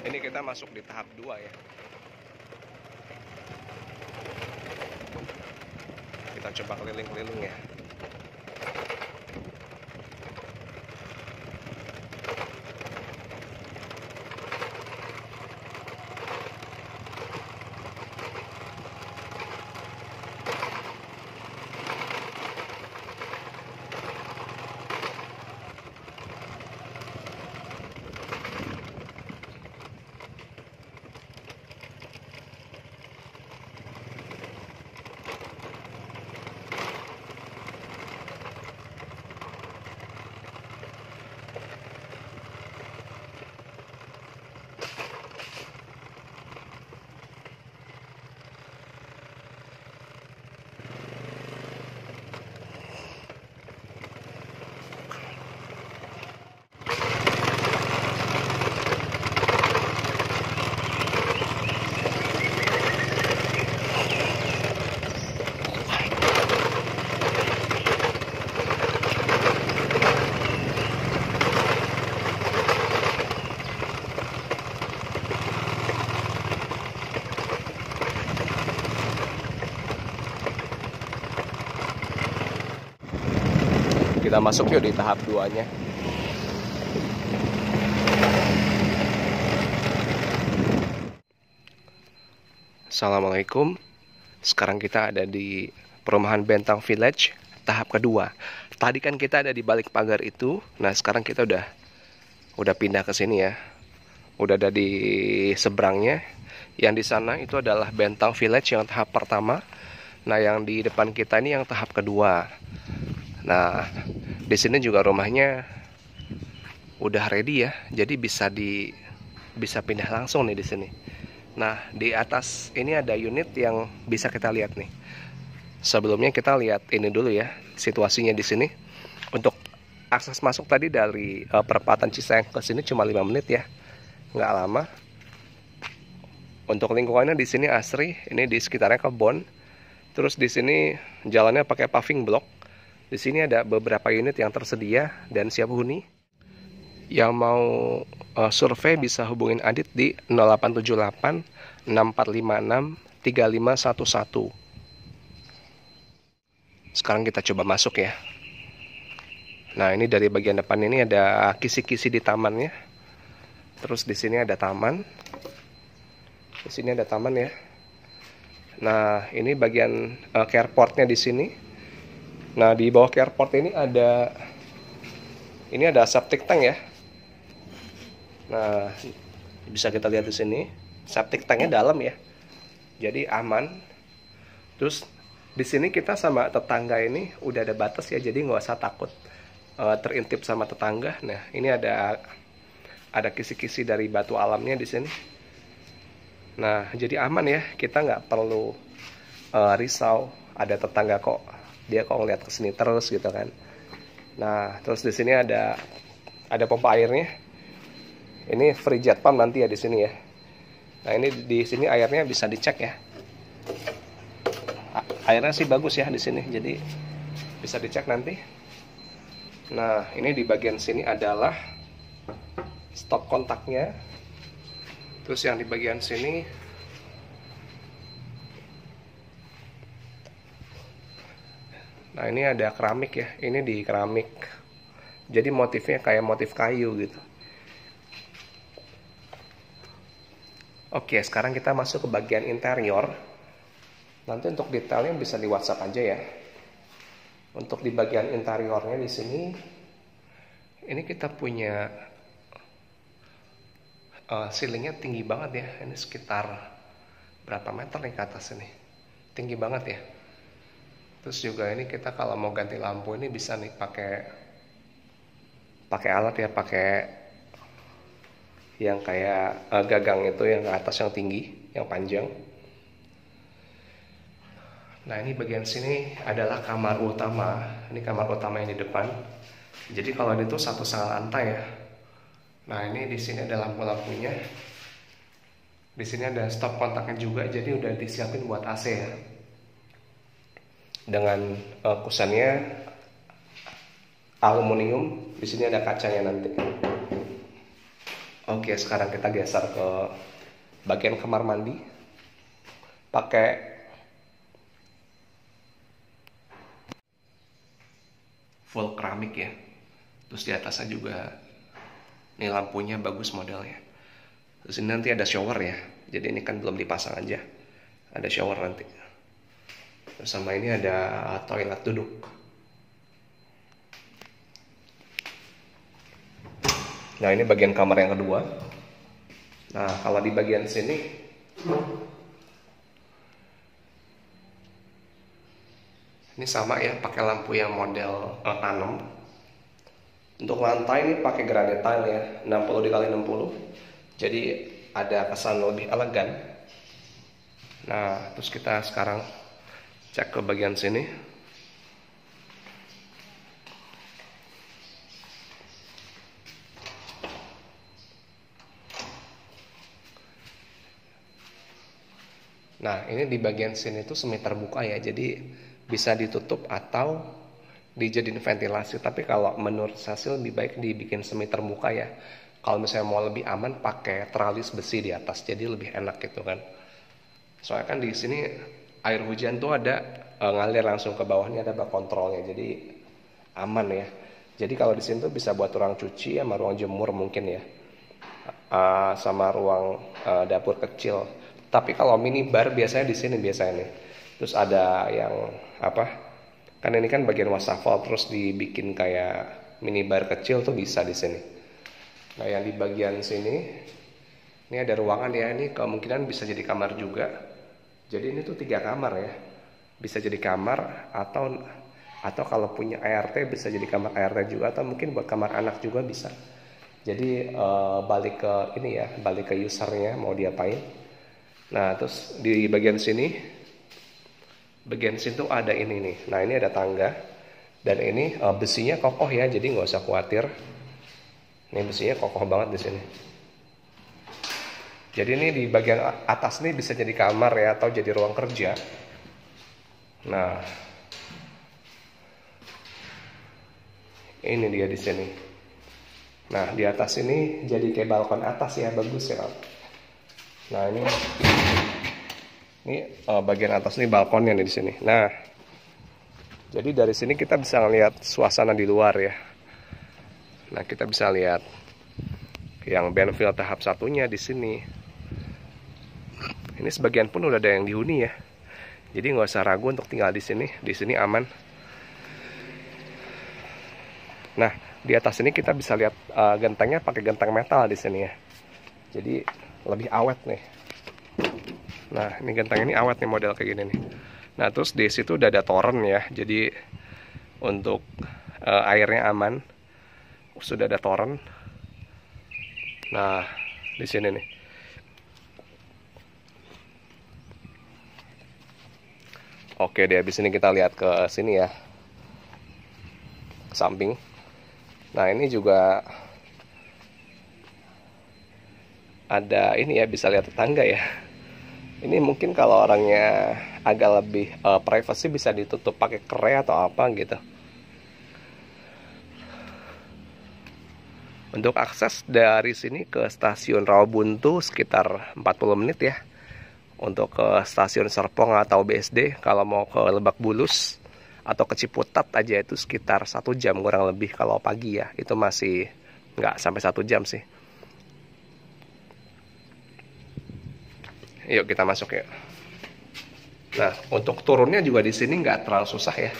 Ini kita masuk di tahap 2 ya. Kita coba keliling-keliling ya. Kita masuk yuk di tahap 2-nya. Assalamualaikum. Sekarang kita ada di perumahan Bentang Village tahap kedua. Tadi kan kita ada di balik pagar itu. Nah, sekarang kita udah pindah ke sini ya. Udah ada di seberangnya. Yang di sana itu adalah Bentang Village yang tahap pertama. Nah, yang di depan kita ini yang tahap kedua. Nah, di sini juga rumahnya udah ready ya. Jadi bisa pindah langsung nih di sini. Nah, di atas ini ada unit yang bisa kita lihat nih. Sebelumnya kita lihat ini dulu ya, situasinya di sini. Untuk akses masuk tadi dari perempatan Cisayang ke sini cuma 5 menit ya. Nggak lama. Untuk lingkungannya di sini asri, ini di sekitarnya kebon. Terus di sini jalannya pakai paving block. Di sini ada beberapa unit yang tersedia dan siap huni. Yang mau survei bisa hubungin Adit di 0878 6456 3511. Sekarang kita coba masuk ya. Nah, ini dari bagian depan ini ada kisi-kisi di tamannya. Terus di sini ada taman. Di sini ada taman ya. Nah, ini bagian carportnya di sini. Nah, di bawah carport ini ada septic tank ya. Nah, bisa kita lihat di sini, septic tanknya dalam ya. Jadi aman. Terus di sini kita sama tetangga ini udah ada batas ya, jadi nggak usah takut terintip sama tetangga. Nah, ini ada kisi-kisi dari batu alamnya di sini. Nah, jadi aman ya, kita nggak perlu risau ada tetangga dia kok ngeliat ke sini terus gitu kan. Nah, terus di sini ada pompa airnya. Ini free jet pump nanti ya di sini ya. Nah, ini di sini airnya bisa dicek ya. Airnya sih bagus ya di sini, jadi bisa dicek nanti. Nah, ini di bagian sini adalah stop kontaknya. Terus yang di bagian sini nah, ini ada keramik ya. Ini di keramik. Jadi motifnya kayak motif kayu gitu. Oke, sekarang kita masuk ke bagian interior. Nanti untuk detailnya bisa di WhatsApp aja ya. Untuk di bagian interiornya di sini, ini kita punya ceilingnya tinggi banget ya. Ini sekitar berapa meter nih ke atas ini? Tinggi banget ya. Terus juga ini kita kalau mau ganti lampu ini bisa nih pakai alat ya, pakai yang kayak gagang itu yang ke atas yang tinggi, yang panjang. Nah, ini bagian sini adalah kamar utama. Ini kamar utama yang di depan. Jadi kalau ini tuh 1,5 lantai ya. Nah, ini di sini ada lampu-lampunya. Di sini ada stop kontaknya juga, jadi udah disiapin buat AC ya. Dengan kusennya aluminium. Di sini ada kacanya nanti. Oke, sekarang kita geser ke bagian kamar mandi. Pakai full keramik ya. Terus di atasnya juga ini lampunya bagus modelnya. Terus ini nanti ada shower ya. Jadi ini kan belum dipasang aja. Ada shower nanti. Terus sama ini ada toilet duduk. Nah, ini bagian kamar yang kedua. Nah, kalau di bagian sini ini sama ya, pakai lampu yang model tanam. Untuk lantai ini pakai granite tile ya, 60 dikali 60. Jadi ada kesan lebih elegan. Nah, terus kita sekarang cek ke bagian sini. Nah, ini di bagian sini tuh semi terbuka ya, jadi bisa ditutup atau dijadiin ventilasi. Tapi kalau menurut saya lebih baik dibikin semi terbuka ya. Kalau misalnya mau lebih aman pakai teralis besi di atas, jadi lebih enak gitu kan. Soalnya kan di sini air hujan tuh ada ngalir langsung ke bawah, ini ada bak kontrolnya, jadi aman ya. Jadi kalau di sini tuh bisa buat ruang cuci sama ruang jemur mungkin ya, sama ruang dapur kecil. Tapi kalau minibar biasanya di sini biasanya nih. Terus ada yang apa? Kan ini kan bagian wastafel, terus dibikin kayak minibar kecil tuh bisa di sini. Nah, yang di bagian sini ini ada ruangan ya. Ini kemungkinan bisa jadi kamar juga. Jadi ini tuh 3 kamar ya. Bisa jadi kamar atau kalau punya ART bisa jadi kamar ART juga, atau mungkin buat kamar anak juga bisa. Jadi balik ke ini ya, balik ke usernya mau diapain. Nah, terus di bagian sini tuh ada ini nih. Nah, ini ada tangga dan ini besinya kokoh ya, jadi nggak usah khawatir. Ini besinya kokoh banget di sini. Jadi ini di bagian atas nih bisa jadi kamar ya, atau jadi ruang kerja. Nah, ini dia di sini. Nah, di atas ini jadi kayak balkon atas ya, bagus ya. Nah, ini bagian atas nih balkonnya nih di sini. Nah, jadi dari sini kita bisa ngelihat suasana di luar ya. Nah, kita bisa lihat yang Benfield tahap 1-nya di sini. Ini sebagian pun udah ada yang dihuni ya. Jadi nggak usah ragu untuk tinggal di sini. Di sini aman. Nah, di atas ini kita bisa lihat gentengnya pakai genteng metal di sini ya. Jadi lebih awet nih. Nah, ini genteng ini awet nih, model kayak gini nih. Nah, terus di situ udah ada toren ya. Jadi untuk airnya aman. Sudah ada toren. Nah, di sini nih. Oke, di habis ini kita lihat ke sini ya. Ke samping. Nah, ini juga ada ini ya, bisa lihat tetangga ya. Ini mungkin kalau orangnya agak lebih privacy bisa ditutup pakai kere atau apa gitu. Untuk akses dari sini ke stasiun Rawabuntu sekitar 40 menit ya. Untuk ke stasiun Serpong atau BSD, kalau mau ke Lebak Bulus atau ke Ciputat aja itu sekitar 1 jam kurang lebih kalau pagi ya. Itu masih nggak sampai 1 jam sih. Yuk kita masuk ya. Nah, untuk turunnya juga di sini nggak terlalu susah ya.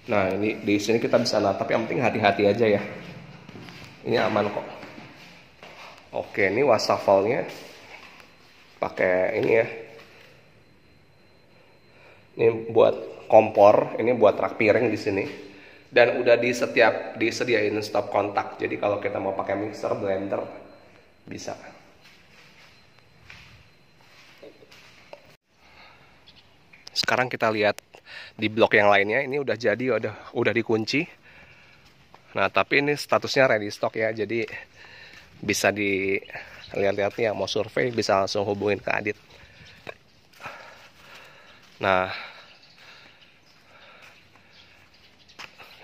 Nah, ini di sini kita bisa lihat, tapi yang penting hati-hati aja ya. Ini aman kok. Oke, ini wastafelnya pakai ini ya. Ini buat kompor, ini buat rak piring di sini. Dan udah disediain stop kontak. Jadi kalau kita mau pakai mixer, blender bisa. Sekarang kita lihat di blok yang lainnya, ini udah jadi, udah dikunci. Nah, tapi ini statusnya ready stock ya. Jadi bisa dilihat-lihat nih, yang mau survei bisa langsung hubungin ke Adit. Nah,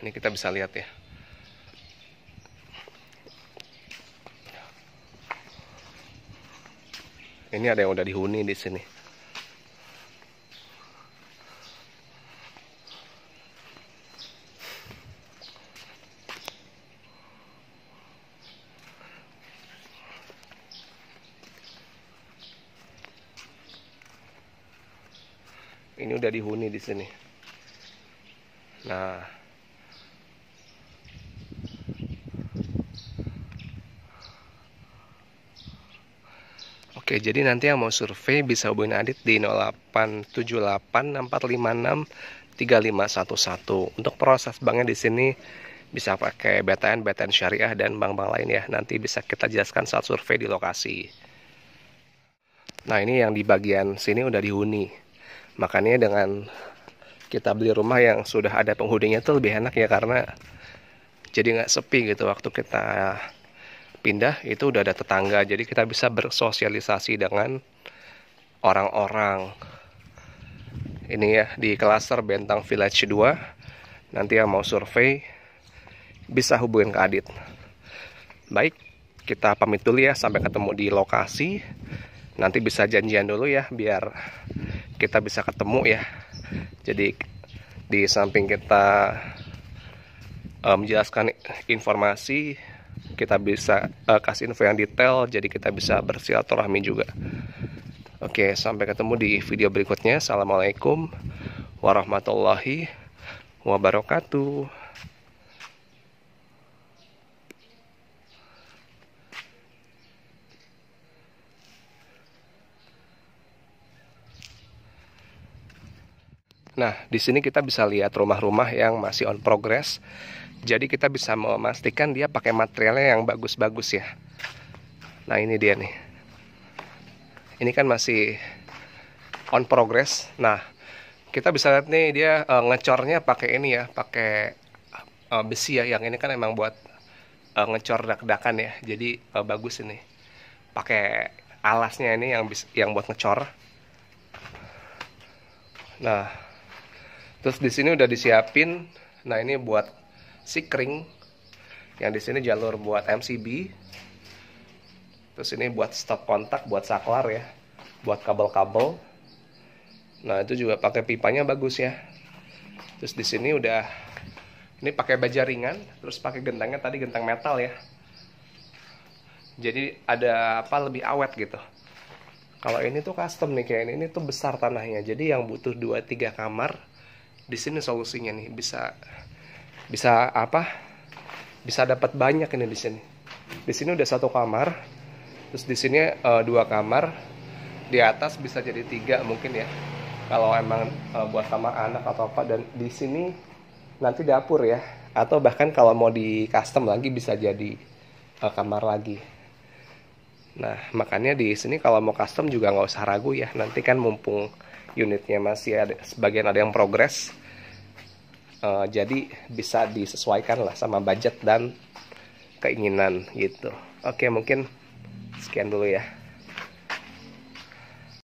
Ini kita bisa lihat ya. Ini ada yang udah dihuni di sini. Ini udah dihuni di sini. Nah, oke, jadi nanti yang mau survei bisa hubungin Adit di 0878 456 3511. Untuk proses banknya di sini bisa pakai BTN, BTN Syariah dan bank-bank lain ya. Nanti bisa kita jelaskan saat survei di lokasi. Nah, ini yang di bagian sini udah dihuni. Makanya dengan kita beli rumah yang sudah ada penghuninya itu lebih enak ya, karena jadi nggak sepi gitu. Waktu kita pindah itu udah ada tetangga, jadi kita bisa bersosialisasi dengan orang-orang. Ini ya di klaster Bentang Village 2. Nanti yang mau survei bisa hubungin ke Adit. Baik, kita pamit dulu ya, sampai ketemu di lokasi. Nanti bisa janjian dulu ya biar kita bisa ketemu ya. Jadi di samping kita menjelaskan informasi, kita bisa kasih info yang detail, jadi kita bisa bersilaturahmi juga. Oke, sampai ketemu di video berikutnya. Assalamualaikum warahmatullahi wabarakatuh. Nah, di sini kita bisa lihat rumah-rumah yang masih on progress. Jadi kita bisa memastikan dia pakai materialnya yang bagus-bagus ya. Nah, ini dia nih. Ini kan masih on progress. Nah, kita bisa lihat nih dia ngecornya pakai ini ya, pakai besi ya. Yang ini kan emang buat ngecor dak-dakan ya. Jadi bagus ini. Pakai alasnya ini yang buat ngecor. Nah, terus di sini udah disiapin. Nah, ini buat sikring. Yang di sini jalur buat MCB. Terus ini buat stop kontak, buat saklar ya. Buat kabel-kabel. Nah, itu juga pakai pipanya bagus ya. Terus di sini udah ini pakai baja ringan, terus pakai gentangnya tadi gentang metal ya. Jadi ada apa lebih awet gitu. Kalau ini tuh custom nih kayak ini tuh besar tanahnya. Jadi yang butuh 2-3 kamar di sini solusinya nih, bisa apa? Bisa dapat banyak ini di sini. Di sini udah 1 kamar, terus di sini 2 kamar, di atas bisa jadi 3 mungkin ya. Kalau emang buat kamar anak atau apa, dan di sini nanti dapur ya, atau bahkan kalau mau di custom lagi bisa jadi kamar lagi. Nah, makanya di sini kalau mau custom juga nggak usah ragu ya. Nanti kan mumpung unitnya masih ada, sebagian ada yang progres, jadi bisa disesuaikan lah sama budget dan keinginan gitu. Oke, mungkin sekian dulu ya.